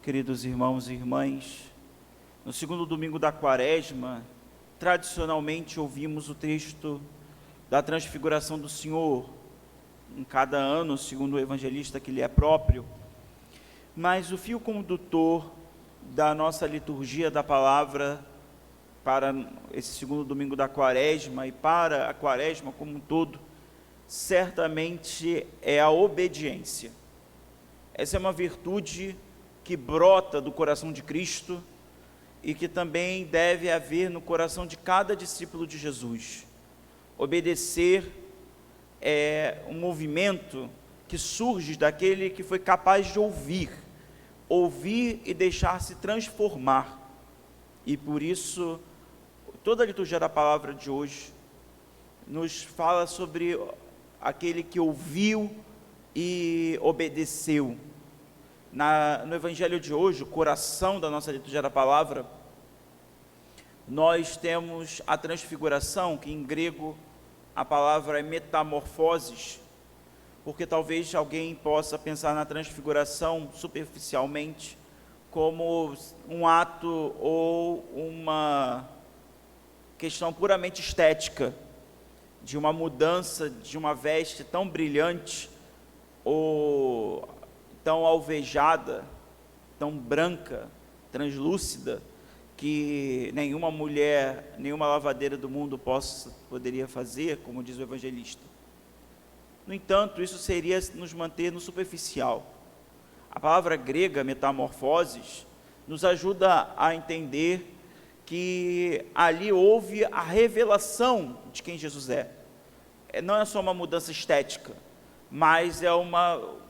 Queridos irmãos e irmãs, no segundo domingo da Quaresma, tradicionalmente ouvimos o texto da transfiguração do Senhor, em cada ano, segundo o evangelista que lhe é próprio, mas o fio condutor da nossa liturgia da palavra para esse segundo domingo da Quaresma e para a Quaresma como um todo, certamente é a obediência. Essa é uma virtude que brota do coração de Cristo e que também deve haver no coração de cada discípulo de Jesus. Obedecer é um movimento que surge daquele que foi capaz de ouvir e deixar-se transformar. E por isso, toda a liturgia da palavra de hoje nos fala sobre aquele que ouviu e obedeceu. No evangelho de hoje, o coração da nossa liturgia da palavra, nós temos a transfiguração, que em grego a palavra é metamorfoses, porque talvez alguém possa pensar na transfiguração superficialmente como um ato ou uma questão puramente estética, de uma mudança de uma veste tão brilhante ou tão alvejada, tão branca, translúcida, que nenhuma mulher, nenhuma lavadeira do mundo poderia fazer, como diz o evangelista. No entanto, isso seria nos manter no superficial. A palavra grega, metamorfoses, nos ajuda a entender que ali houve a revelação de quem Jesus é. Não é só uma mudança estética, mas é uma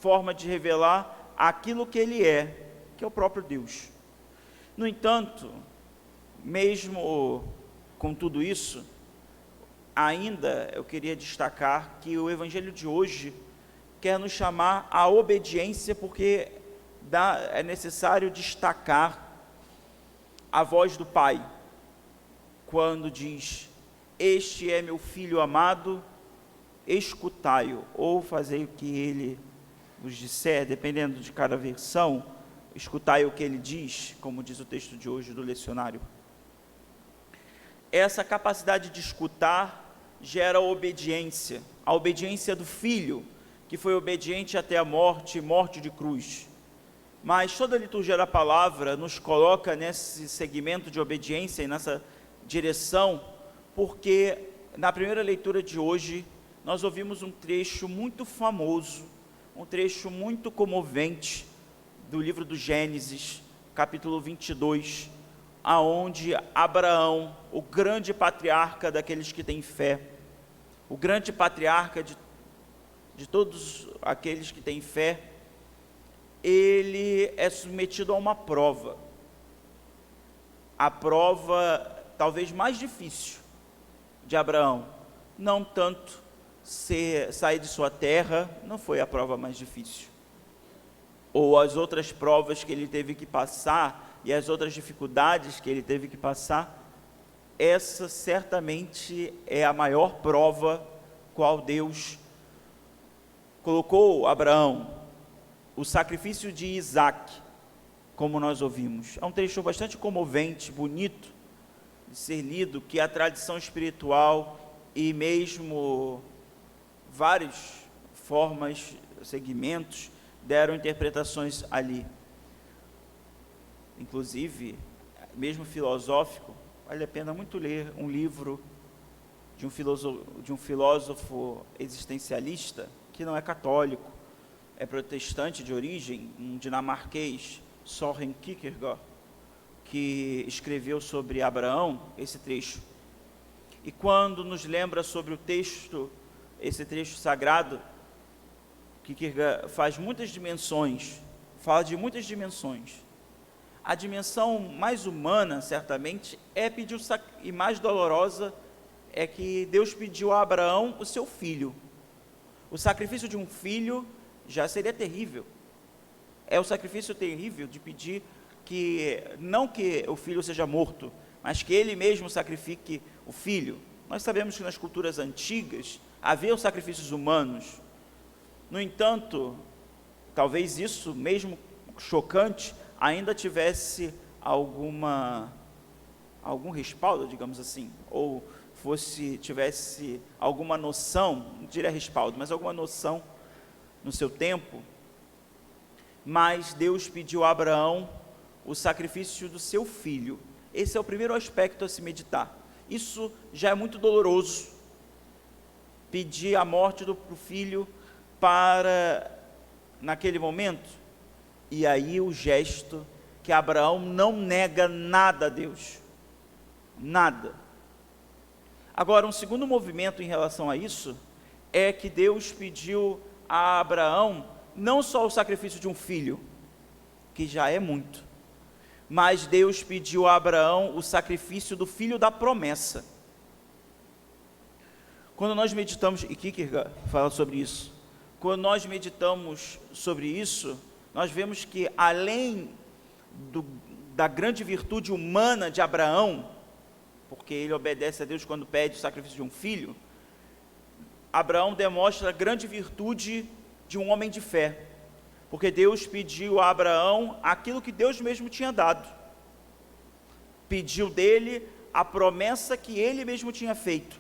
forma de revelar aquilo que ele é, que é o próprio Deus. No entanto, mesmo com tudo isso, ainda eu queria destacar que o evangelho de hoje quer nos chamar à obediência, porque é necessário destacar a voz do Pai, quando diz: este é meu filho amado, escutai-o, ou fazei o que ele vos disser, dependendo de cada versão, escutai o que ele diz, como diz o texto de hoje do lecionário. Essa capacidade de escutar gera obediência, a obediência do Filho, que foi obediente até a morte, morte de cruz. Mas toda a liturgia da palavra nos coloca nesse segmento de obediência e nessa direção, porque na primeira leitura de hoje, nós ouvimos um trecho muito famoso, um trecho muito comovente do livro do Gênesis, capítulo 22, aonde Abraão, o grande patriarca daqueles que têm fé, o grande patriarca de todos aqueles que têm fé, ele é submetido a uma prova, a prova talvez mais difícil de Abraão, não tanto sair de sua terra, não foi a prova mais difícil, ou as outras provas que ele teve que passar, e as outras dificuldades que ele teve que passar, essa certamente é a maior prova qual Deus colocou Abraão, o sacrifício de Isaac, como nós ouvimos. É um trecho bastante comovente, bonito de ser lido, que a tradição espiritual e mesmo várias formas, segmentos, deram interpretações ali. Inclusive, mesmo filosófico, vale a pena muito ler um livro de um filósofo existencialista, que não é católico, é protestante de origem, um dinamarquês, Søren Kierkegaard, que escreveu sobre Abraão esse trecho. E quando nos lembra sobre o texto, esse trecho sagrado, Kierkegaard faz muitas dimensões, fala de muitas dimensões. A dimensão mais humana, certamente, e mais dolorosa, é que Deus pediu a Abraão o seu filho. O sacrifício de um filho já seria terrível. É o sacrifício terrível de pedir não que o filho seja morto, mas que ele mesmo sacrifique o filho. Nós sabemos que nas culturas antigas havia sacrifícios humanos. No entanto, talvez isso, mesmo chocante, ainda tivesse algum respaldo, digamos assim, ou tivesse alguma noção, não diria respaldo, mas alguma noção no seu tempo. Mas Deus pediu a Abraão o sacrifício do seu filho. Esse é o primeiro aspecto a se meditar. Isso já é muito doloroso, pedir a morte do filho naquele momento. E aí o gesto que Abraão não nega nada a Deus, nada. Agora, um segundo movimento em relação a isso, é que Deus pediu a Abraão, não só o sacrifício de um filho, que já é muito, mas Deus pediu a Abraão o sacrifício do filho da promessa. Quando nós meditamos, e Kierkegaard fala sobre isso, quando nós meditamos sobre isso, nós vemos que além da grande virtude humana de Abraão, porque ele obedece a Deus quando pede o sacrifício de um filho, Abraão demonstra a grande virtude de um homem de fé, porque Deus pediu a Abraão aquilo que Deus mesmo tinha dado, pediu dele a promessa que ele mesmo tinha feito.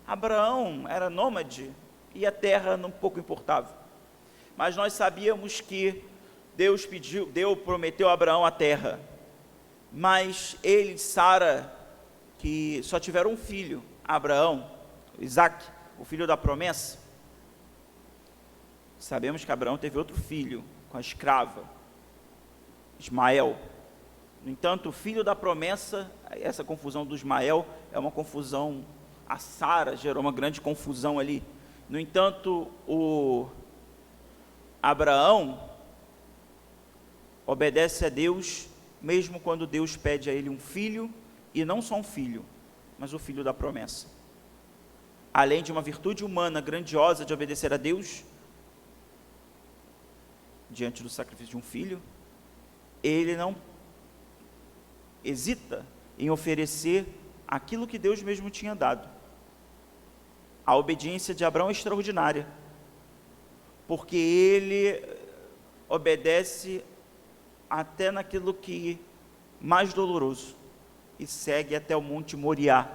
Abraão era nômade e a terra não pouco importava, mas nós sabíamos que Deus prometeu a Abraão a terra, mas ele e Sara, que só tiveram um filho, Abraão, Isaac, o filho da promessa. Sabemos que Abraão teve outro filho com a escrava, Ismael. No entanto, o filho da promessa, essa confusão do Ismael é uma confusão, a Sara gerou uma grande confusão ali. No entanto, o Abraão obedece a Deus, mesmo quando Deus pede a ele um filho, e não só um filho, mas o filho da promessa. Além de uma virtude humana grandiosa de obedecer a Deus, diante do sacrifício de um filho, ele não hesita em oferecer aquilo que Deus mesmo tinha dado. A obediência de Abraão é extraordinária, porque ele obedece até naquilo que mais doloroso, e segue até o Monte Moriá.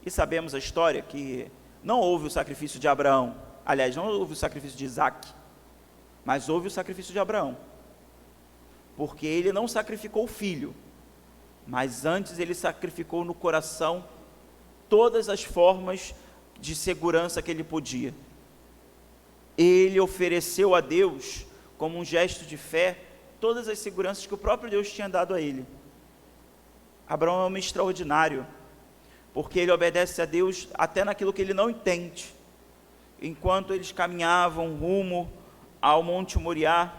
E sabemos a história que não houve o sacrifício de Abraão, aliás, não houve o sacrifício de Isaac, mas houve o sacrifício de Abraão, porque ele não sacrificou o filho, mas antes ele sacrificou no coração todas as formas de segurança que ele podia. Ele ofereceu a Deus, como um gesto de fé, todas as seguranças que o próprio Deus tinha dado a ele. Abraão é um homem extraordinário, porque ele obedece a Deus até naquilo que ele não entende. Enquanto eles caminhavam rumo ao Monte Moriá,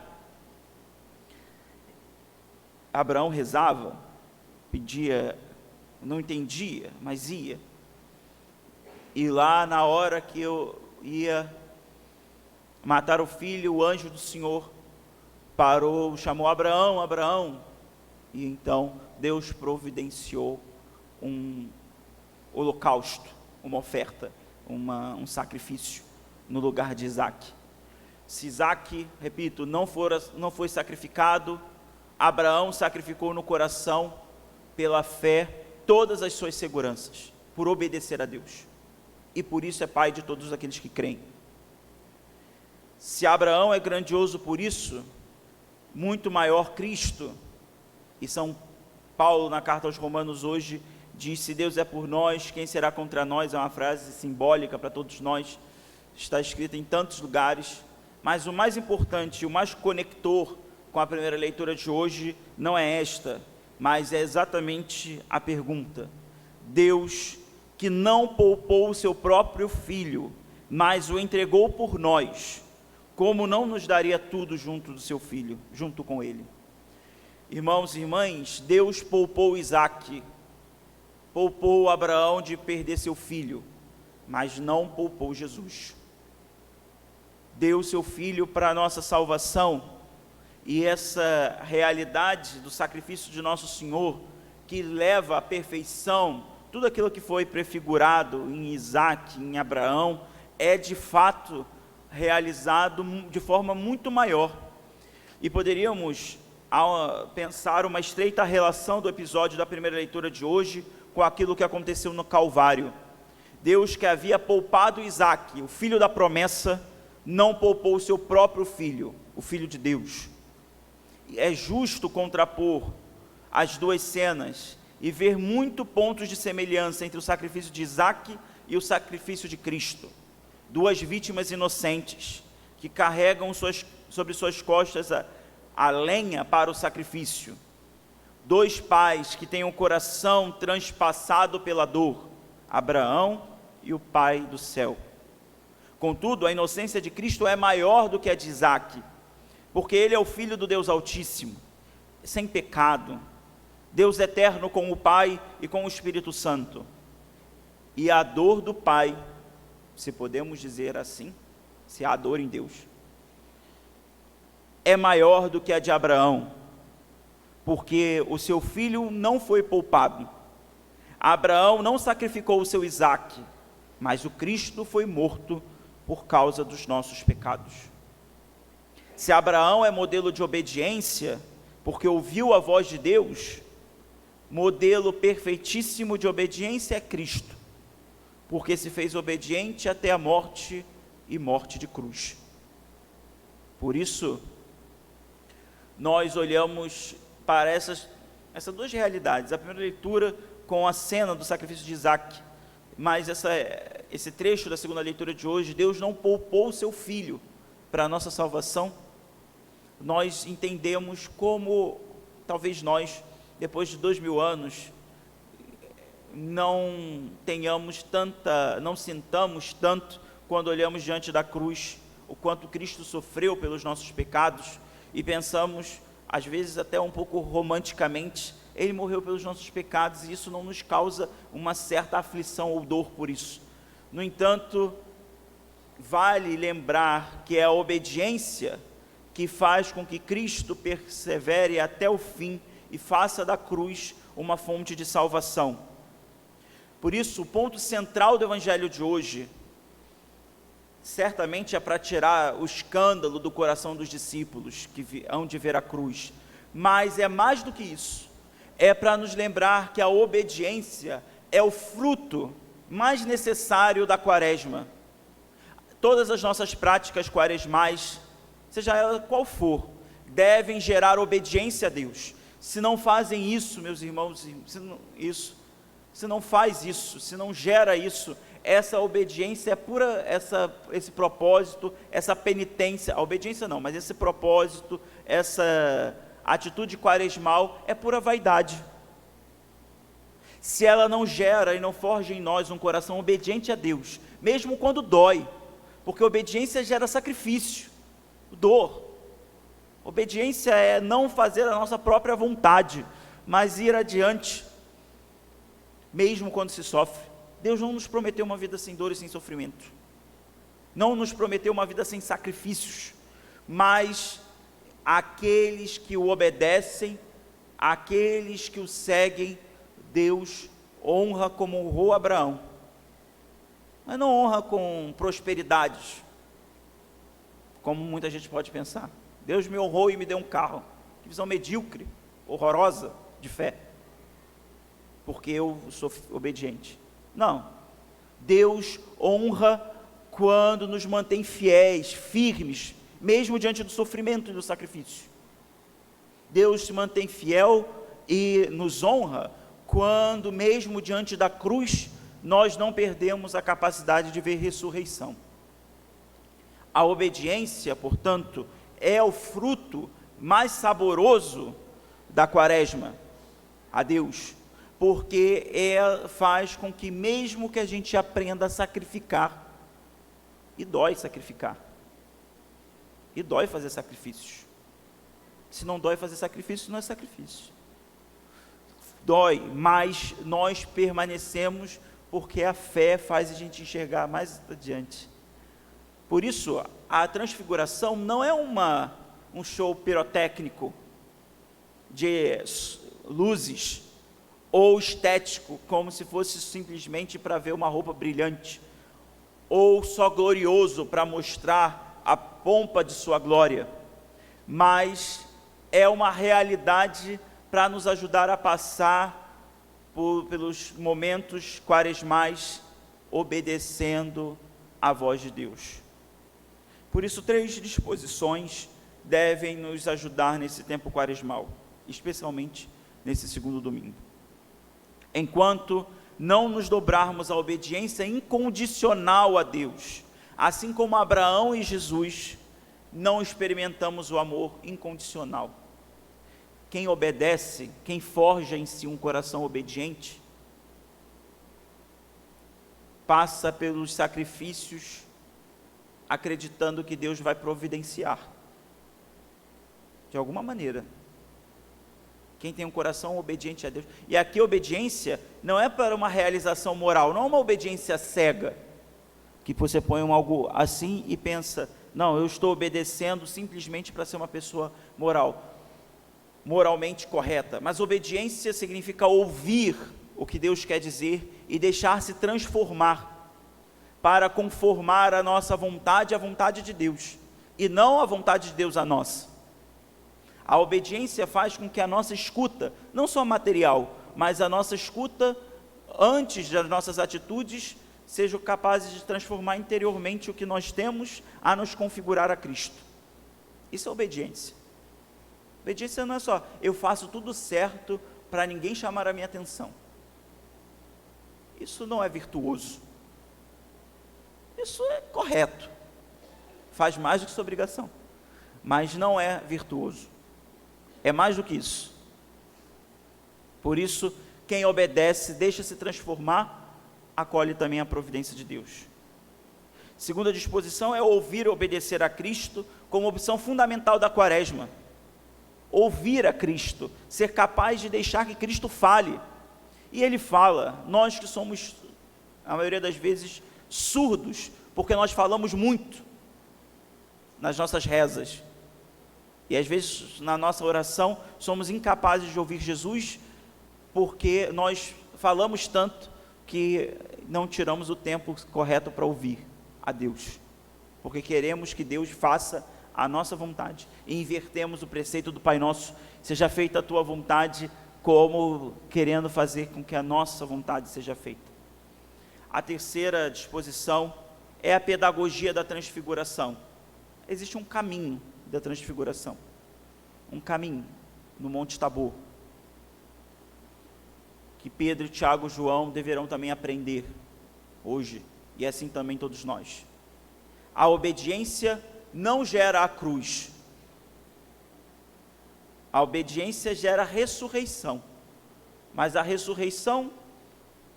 Abraão rezava, pedia, não entendia, mas ia. E lá na hora que eu ia matar o filho, o anjo do Senhor parou, chamou Abraão, Abraão, e então Deus providenciou um holocausto, uma oferta, um sacrifício no lugar de Isaac. Se Isaac, repito, não foi sacrificado, Abraão sacrificou no coração, pela fé, todas as suas seguranças, por obedecer a Deus, e por isso é pai de todos aqueles que creem. Se Abraão é grandioso por isso, muito maior Cristo. E São Paulo, na carta aos Romanos hoje, diz: se Deus é por nós, quem será contra nós? É uma frase simbólica para todos nós, está escrita em tantos lugares, mas o mais importante, o mais conector com a primeira leitura de hoje, não é esta, mas é exatamente a pergunta: Deus, que não poupou o seu próprio Filho, mas o entregou por nós, como não nos daria tudo junto do seu Filho, junto com ele? Irmãos e irmãs, Deus poupou Isaac, poupou Abraão de perder seu filho, mas não poupou Jesus. Deu seu filho para a nossa salvação, e essa realidade do sacrifício de nosso Senhor, que leva à perfeição tudo aquilo que foi prefigurado em Isaac, em Abraão, é de fato realizado de forma muito maior. E poderíamos pensar uma estreita relação do episódio da primeira leitura de hoje com aquilo que aconteceu no Calvário. Deus, que havia poupado Isaque, o filho da promessa, não poupou o seu próprio filho, o filho de Deus. É justo contrapor as duas cenas e ver muitos pontos de semelhança entre o sacrifício de Isaque e o sacrifício de Cristo. Duas vítimas inocentes que carregam sobre suas costas a lenha para o sacrifício. Dois pais que têm o coração transpassado pela dor, Abraão e o Pai do céu. Contudo, a inocência de Cristo é maior do que a de Isaque, porque ele é o Filho do Deus Altíssimo, sem pecado, Deus eterno com o Pai e com o Espírito Santo. E a dor do Pai, se podemos dizer assim, se há dor em Deus, é maior do que a de Abraão, porque o seu filho não foi poupado. Abraão não sacrificou o seu Isaque, mas o Cristo foi morto por causa dos nossos pecados. Se Abraão é modelo de obediência, porque ouviu a voz de Deus, modelo perfeitíssimo de obediência é Cristo, porque se fez obediente até a morte e morte de cruz. Por isso, nós olhamos para essas duas realidades. A primeira leitura com a cena do sacrifício de Isaque, mas esse trecho da segunda leitura de hoje, Deus não poupou o seu filho para a nossa salvação. Nós entendemos como, talvez nós, depois de 2000 anos, não sintamos tanto quando olhamos diante da cruz, o quanto Cristo sofreu pelos nossos pecados, e pensamos, às vezes até um pouco romanticamente, ele morreu pelos nossos pecados, e isso não nos causa uma certa aflição ou dor por isso. No entanto, vale lembrar que é a obediência que faz com que Cristo persevere até o fim e faça da cruz uma fonte de salvação. Por isso, o ponto central do evangelho de hoje, certamente é para tirar o escândalo do coração dos discípulos que hão de ver a cruz, mas é mais do que isso, é para nos lembrar que a obediência é o fruto mais necessário da quaresma. Todas as nossas práticas quaresmais, seja ela qual for, devem gerar obediência a Deus. Se não fazem isso, meus irmãos, se não faz isso, se não gera isso, essa obediência é pura, esse propósito, essa penitência, a obediência não, mas esse propósito, essa atitude quaresmal é pura vaidade. Se ela não gera e não forja em nós um coração obediente a Deus, mesmo quando dói, porque obediência gera sacrifício, dor. Obediência é não fazer a nossa própria vontade, mas ir adiante, mesmo quando se sofre. Deus não nos prometeu uma vida sem dor e sem sofrimento, não nos prometeu uma vida sem sacrifícios, mas aqueles que o obedecem, aqueles que o seguem, Deus honra como honrou Abraão, mas não honra com prosperidades, como muita gente pode pensar. Deus me honrou e me deu um carro. Que visão medíocre, horrorosa de fé, porque eu sou obediente. Não, Deus honra quando nos mantém fiéis, firmes, mesmo diante do sofrimento e do sacrifício. Deus se mantém fiel e nos honra quando, mesmo diante da cruz, nós não perdemos a capacidade de ver ressurreição. A obediência, portanto, é o fruto mais saboroso da quaresma a Deus, porque ela faz com que, mesmo que a gente aprenda a sacrificar, e dói sacrificar, e dói fazer sacrifícios. Se não dói fazer sacrifício, não é sacrifício. Dói, mas nós permanecemos, porque a fé faz a gente enxergar mais adiante. Por isso, a transfiguração não é um show pirotécnico de luzes, ou estético, como se fosse simplesmente para ver uma roupa brilhante, ou só glorioso para mostrar a pompa de sua glória, mas é uma realidade para nos ajudar a passar pelos momentos quaresmais obedecendo à voz de Deus. Por isso, 3 disposições devem nos ajudar nesse tempo quaresmal, especialmente nesse segundo domingo. Enquanto não nos dobrarmos à obediência incondicional a Deus, assim como Abraão e Jesus, não experimentamos o amor incondicional. Quem obedece, quem forja em si um coração obediente, passa pelos sacrifícios acreditando que Deus vai providenciar, de alguma maneira. Quem tem um coração obediente a Deus, e aqui obediência não é para uma realização moral, não é uma obediência cega, que você põe algo assim e pensa, não, eu estou obedecendo simplesmente para ser uma pessoa moralmente correta, mas obediência significa ouvir o que Deus quer dizer e deixar-se transformar, para conformar a nossa vontade à vontade de Deus, e não a vontade de Deus a nossa. A obediência faz com que a nossa escuta, não só material, mas a nossa escuta, antes das nossas atitudes, sejam capazes de transformar interiormente o que nós temos a nos configurar a Cristo. Isso é obediência. Obediência não é só, eu faço tudo certo para ninguém chamar a minha atenção. Isso não é virtuoso. Isso é correto. Faz mais do que sua obrigação. Mas não é virtuoso. É mais do que isso. Por isso, quem obedece, deixa-se transformar, acolhe também a providência de Deus. Segunda disposição é ouvir e obedecer a Cristo como opção fundamental da quaresma. Ouvir a Cristo, ser capaz de deixar que Cristo fale. E Ele fala, nós que somos, a maioria das vezes, surdos, porque nós falamos muito nas nossas rezas. E às vezes na nossa oração somos incapazes de ouvir Jesus, porque nós falamos tanto que não tiramos o tempo correto para ouvir a Deus, porque queremos que Deus faça a nossa vontade, e invertemos o preceito do Pai Nosso, seja feita a tua vontade, como querendo fazer com que a nossa vontade seja feita. A terceira disposição é a pedagogia da transfiguração. Existe um caminho da transfiguração, um caminho no Monte Tabor, que Pedro, Tiago e João deverão também aprender hoje, e assim também todos nós. A obediência não gera a cruz, a obediência gera a ressurreição, mas a ressurreição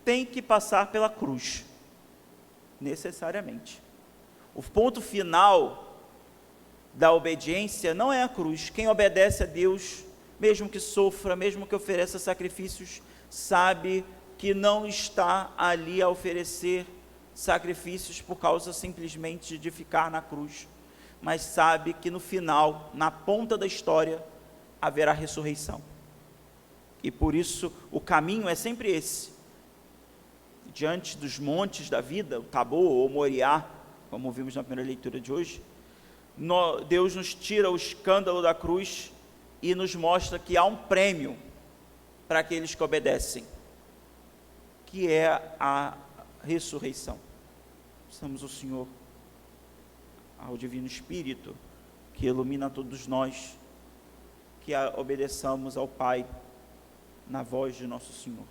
tem que passar pela cruz, necessariamente. O ponto final da obediência não é a cruz. Quem obedece a Deus, mesmo que sofra, mesmo que ofereça sacrifícios, sabe que não está ali a oferecer sacrifícios por causa simplesmente de ficar na cruz, mas sabe que no final, na ponta da história, haverá ressurreição. E por isso o caminho é sempre esse. Diante dos montes da vida, o Tabor ou Moriá, como vimos na primeira leitura de hoje, Deus nos tira o escândalo da cruz e nos mostra que há um prêmio para aqueles que obedecem, que é a ressurreição. Peçamos ao Senhor, ao Divino Espírito, que ilumina todos nós, que obedeçamos ao Pai, na voz de nosso Senhor.